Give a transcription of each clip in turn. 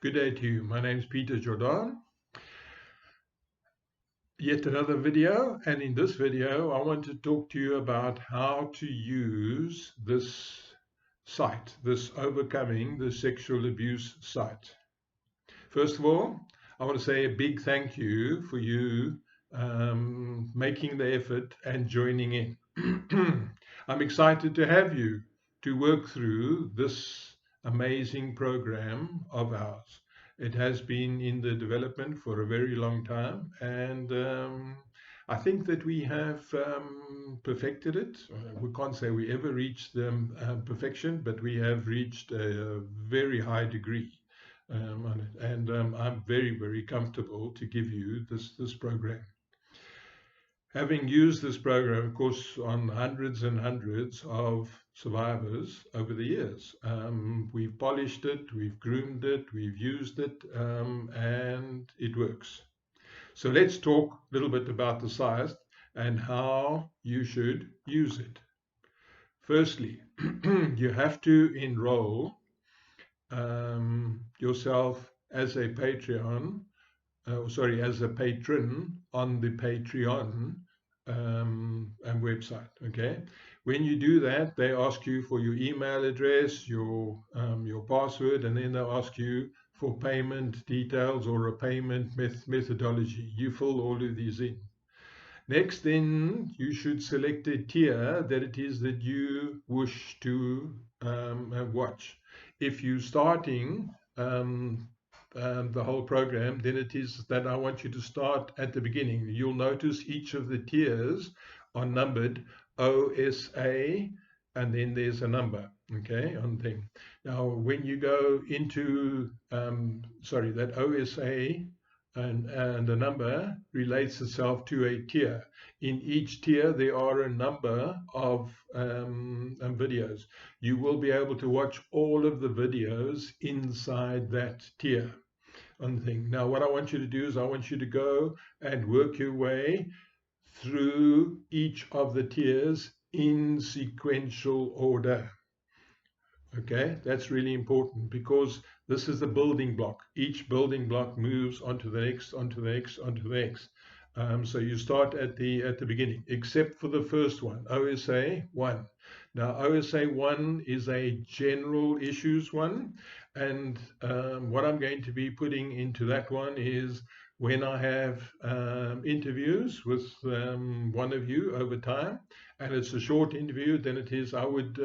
Good day to you. My name is Peter Jordan. Yet another video, and in this video I want to talk to you about how to use this site, this Overcoming the Sexual Abuse site. First of all, I want to say a big thank you for you making the effort and joining in. I'm excited to have you to work through this amazing program of ours. It has been in the development for a very long time, and I think that we have perfected it. We can't say we ever reached perfection, but we have reached a very high degree on it. And I'm very, very comfortable to give you this program. Having used this program, of course, on hundreds and hundreds of survivors over the years, we've polished it, we've groomed it, we've used it, and it works. So let's talk a little bit about the size and how you should use it. Firstly, you have to enroll yourself as a as a patron on the Patreon website. Okay, when you do that, they ask you for your email address, your password, and then they ask you for payment details or a payment methodology. You fill all of these in. Next, then you should select a tier that it is that you wish to watch. If you're starting the whole program, then it is that I want you to start at the beginning. You'll notice each of the tiers are numbered OSA, and then there's a number, okay, on thing. Now, when you go into, that OSA and the number relates itself to a tier. In each tier, there are a number of videos. You will be able to watch all of the videos inside that tier on thing. Now, what I want you to do is I want you to go and work your way through each of the tiers in sequential order. Okay, that's really important because this is the building block. Each building block moves onto the next, onto the next, onto the next. So you start at the beginning, except for the first one, OSA 1. Now, OSA 1 is a general issues one, and what I'm going to be putting into that one is when I have interviews with one of you over time, and it's a short interview, then it is, I would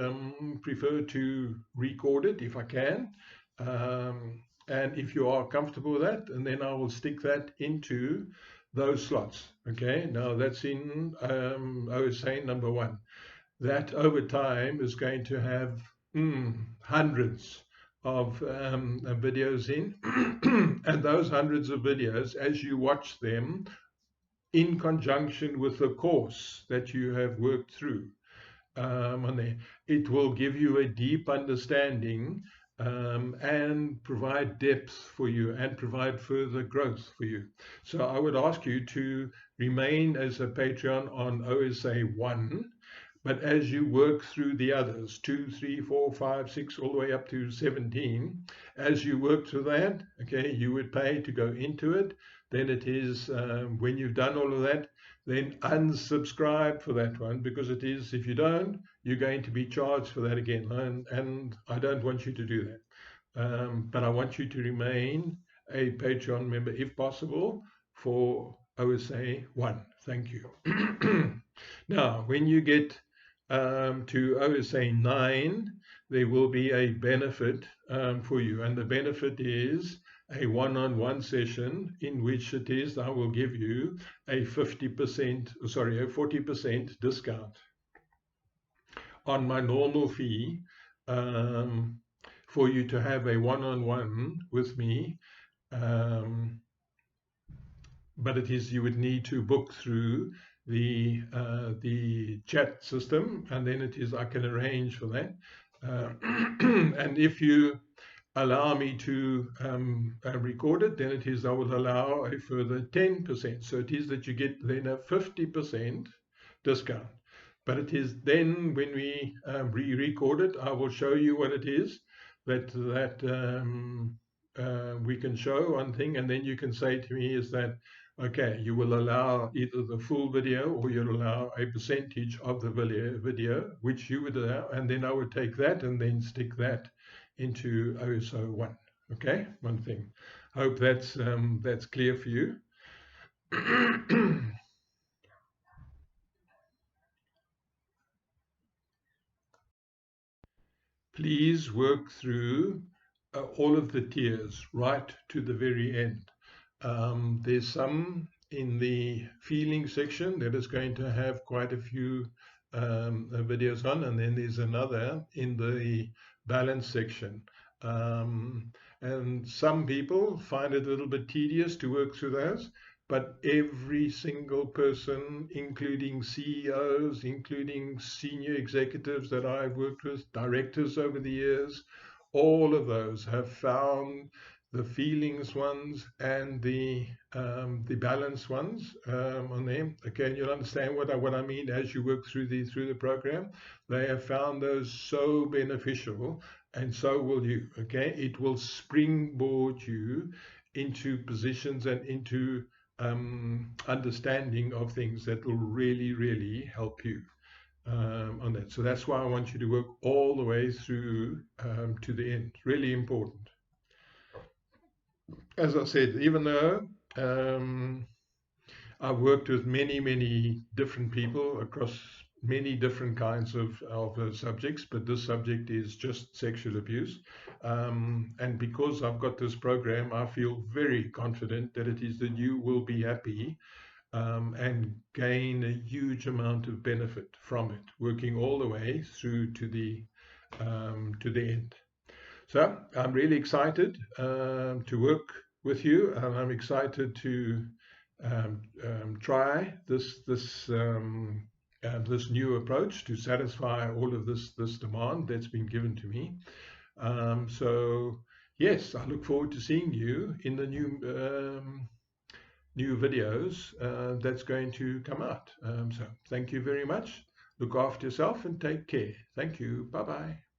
prefer to record it if I can. And if you are comfortable with that, and then I will stick that into those slots. Okay, now that's in OSA number 1. That over time is going to have hundreds of videos in, and those hundreds of videos, as you watch them in conjunction with the course that you have worked through, it will give you a deep understanding and provide depth for you and provide further growth for you. So I would ask you to remain as a Patreon on OSA 1, but as you work through the others, 2, 3, 4, 5, 6, all the way up to 17, as you work through that, okay, you would pay to go into it. Then it is, when you've done all of that, then unsubscribe for that one, because it is, if you don't, you're going to be charged for that again. And I don't want you to do that. But I want you to remain a Patreon member, if possible, for OSA 1. Thank you. Now, when you get to OSA 9, there will be a benefit for you. And the benefit is a one-on-one session in which it is I will give you a 40% discount on my normal fee for you to have a one-on-one with me. But it is, you would need to book through the chat system, and then it is I can arrange for that. And if you allow me to record it, then it is I will allow a further 10%. So it is that you get then a 50% discount. But it is then when we re-record it, I will show you what it is that we can show one thing, and then you can say to me is that, okay, you will allow either the full video or you'll allow a percentage of the video, which you would allow, and then I would take that and then stick that into OSO1. Okay, one thing. Hope that's clear for you. Please work through all of the tiers right to the very end. There's some in the feeling section that is going to have quite a few videos on, and then there's another in the balance section. And some people find it a little bit tedious to work through those, but every single person, including CEOs, including senior executives that I've worked with, directors over the years, all of those have found the feelings ones and the balance ones on them. Okay, and you'll understand what I mean as you work through the program. They have found those so beneficial, and so will you. Okay, it will springboard you into positions and into understanding of things that will really, really help you on that. So that's why I want you to work all the way through to the end. Really important. As I said, even though I've worked with many, many different people across many different kinds of subjects, but this subject is just sexual abuse. And because I've got this program, I feel very confident that it is that you will be happy and gain a huge amount of benefit from it, working all the way through to the end. So I'm really excited to work with you, and I'm excited to try this new approach to satisfy all of this demand that's been given to me. So yes, I look forward to seeing you in the new videos that's going to come out. So thank you very much. Look after yourself and take care. Thank you. Bye bye.